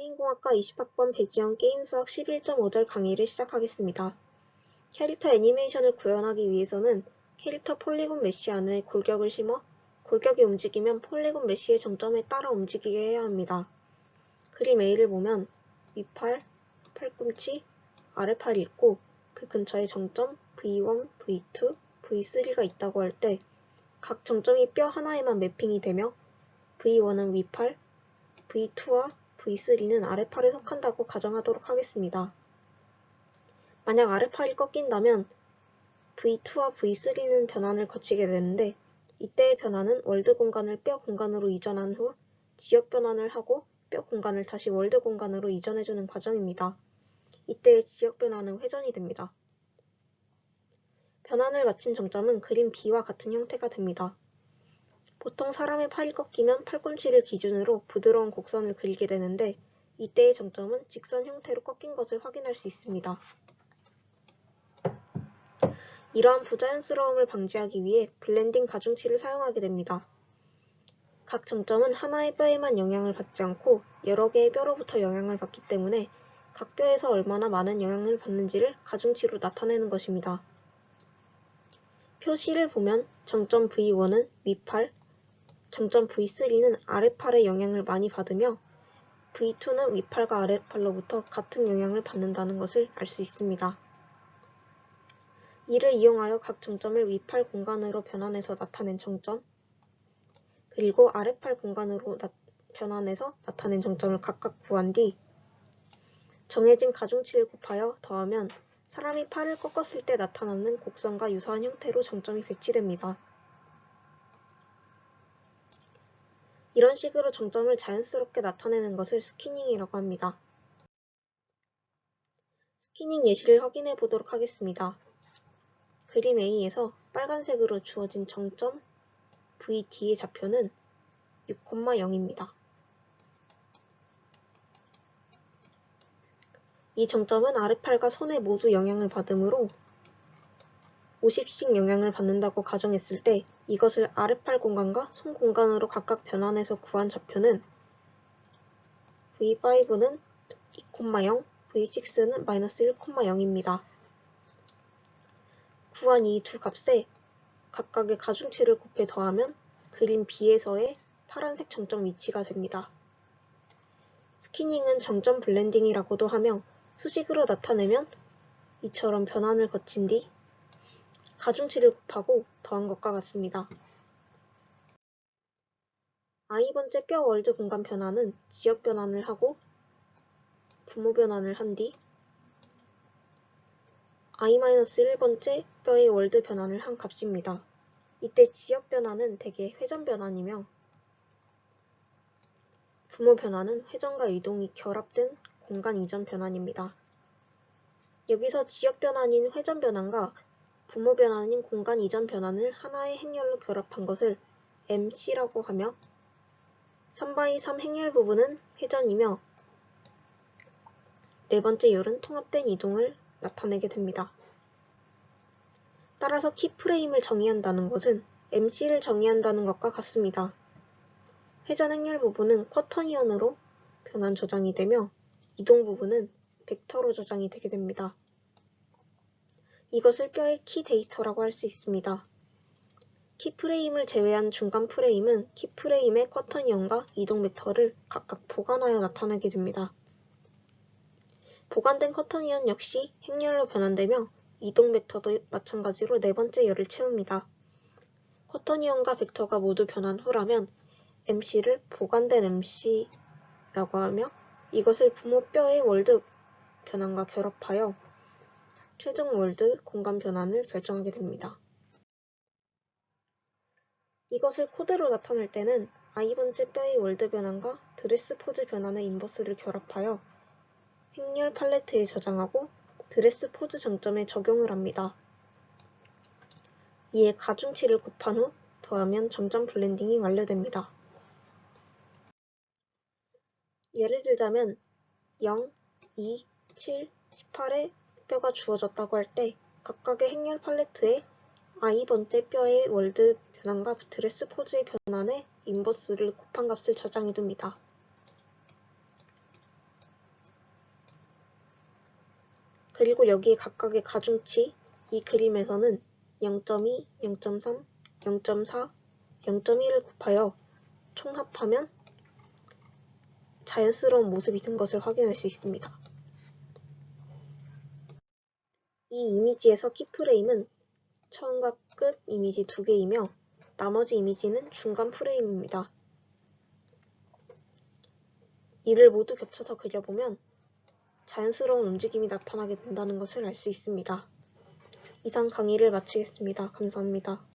게임공학과 20학번 배지영 게임수학 11.5절 강의를 시작하겠습니다. 캐릭터 애니메이션을 구현하기 위해서는 캐릭터 폴리곤 메쉬 안에 골격을 심어 골격이 움직이면 폴리곤 메쉬의 정점에 따라 움직이게 해야 합니다. 그림 A를 보면 위팔, 팔꿈치, 아래팔이 있고 그 근처에 정점 V1, V2, V3가 있다고 할 때 각 정점이 뼈 하나에만 매핑이 되며 V1은 위팔, V2와 V3는 아래팔에 속한다고 가정하도록 하겠습니다. 만약 아래팔이 꺾인다면 V2와 V3는 변환을 거치게 되는데 이때의 변환은 월드 공간을 뼈 공간으로 이전한 후 지역 변환을 하고 뼈 공간을 다시 월드 공간으로 이전해주는 과정입니다. 이때의 지역 변환은 회전이 됩니다. 변환을 마친 정점은 그림 B와 같은 형태가 됩니다. 보통 사람의 팔이 꺾이면 팔꿈치를 기준으로 부드러운 곡선을 그리게 되는데 이때의 정점은 직선 형태로 꺾인 것을 확인할 수 있습니다. 이러한 부자연스러움을 방지하기 위해 블렌딩 가중치를 사용하게 됩니다. 각 정점은 하나의 뼈에만 영향을 받지 않고 여러 개의 뼈로부터 영향을 받기 때문에 각 뼈에서 얼마나 많은 영향을 받는지를 가중치로 나타내는 것입니다. 표 C를 보면 정점 V1은 위팔, 정점 V3는 아래팔의 영향을 많이 받으며 V2는 위팔과 아래팔로부터 같은 영향을 받는다는 것을 알 수 있습니다. 이를 이용하여 각 정점을 위팔 공간으로 변환해서 나타낸 정점, 그리고 아래팔 공간으로 변환해서 나타낸 정점을 각각 구한 뒤 정해진 가중치를 곱하여 더하면 사람이 팔을 꺾었을 때 나타나는 곡선과 유사한 형태로 정점이 배치됩니다. 이런 식으로 정점을 자연스럽게 나타내는 것을 스캐닝이라고 합니다. 스캐닝 예시를 확인해 보도록 하겠습니다. 그림 A에서 빨간색으로 주어진 정점 VD의 좌표는 6,0입니다. 이 정점은 아래팔과 손에 모두 영향을 받으므로 50씩 영향을 받는다고 가정했을 때 이것을 아래팔 공간과 손 공간으로 각각 변환해서 구한 좌표는 V5는 2,0, V6는 -1,0입니다. 구한 이 두 값에 각각의 가중치를 곱해 더하면 그림 B에서의 파란색 정점 위치가 됩니다. 스캐닝은 정점 블렌딩이라고도 하며 수식으로 나타내면 이처럼 변환을 거친 뒤 가중치를 곱하고 더한 것과 같습니다. i번째 뼈 월드 공간 변환은 지역 변환을 하고 부모 변환을 한 뒤 i-1번째 뼈의 월드 변환을 한 값입니다. 이때 지역 변환은 대개 회전 변환이며 부모 변환은 회전과 이동이 결합된 공간 이전 변환입니다. 여기서 지역 변환인 회전 변환과 부모 변환인 공간 이전 변환을 하나의 행렬로 결합한 것을 MC라고 하며 3x3 행렬 부분은 회전이며 네 번째 열은 통합된 이동을 나타내게 됩니다. 따라서 키프레임을 정의한다는 것은 MC를 정의한다는 것과 같습니다. 회전 행렬 부분은 쿼터니언으로 변환 저장이 되며 이동 부분은 벡터로 저장이 되게 됩니다. 이것을 뼈의 키 데이터라고 할 수 있습니다. 키프레임을 제외한 중간 프레임은 키프레임의 쿼터니언과 이동 벡터를 각각 보관하여 나타내게 됩니다. 보관된 쿼터니언 역시 행렬로 변환되며 이동 벡터도 마찬가지로 네 번째 열을 채웁니다. 쿼터니언과 벡터가 모두 변한 후라면 MC를 보관된 MC라고 하며 이것을 부모 뼈의 월드 변환과 결합하여 최종 월드 공간 변환을 결정하게 됩니다. 이것을 코드로 나타낼 때는 i번째 뼈의 월드 변환과 드레스 포즈 변환의 인버스를 결합하여 행렬 팔레트에 저장하고 드레스 포즈 정점에 적용을 합니다. 이에 가중치를 곱한 후 더하면 정점 블렌딩이 완료됩니다. 예를 들자면 0, 2, 7, 18의 뼈가 주어졌다고 할 때 각각의 행렬 팔레트에 i번째 뼈의 월드 변환과 드레스 포즈의 변환에 인버스를 곱한 값을 저장해둡니다. 그리고 여기에 각각의 가중치, 이 그림에서는 0.2, 0.3, 0.4, 0.1을 곱하여 총합하면 자연스러운 모습이 된 것을 확인할 수 있습니다. 이 이미지에서 키프레임은 처음과 끝 이미지 2개이며 나머지 이미지는 중간 프레임입니다. 이를 모두 겹쳐서 그려보면 자연스러운 움직임이 나타나게 된다는 것을 알 수 있습니다. 이상 강의를 마치겠습니다. 감사합니다.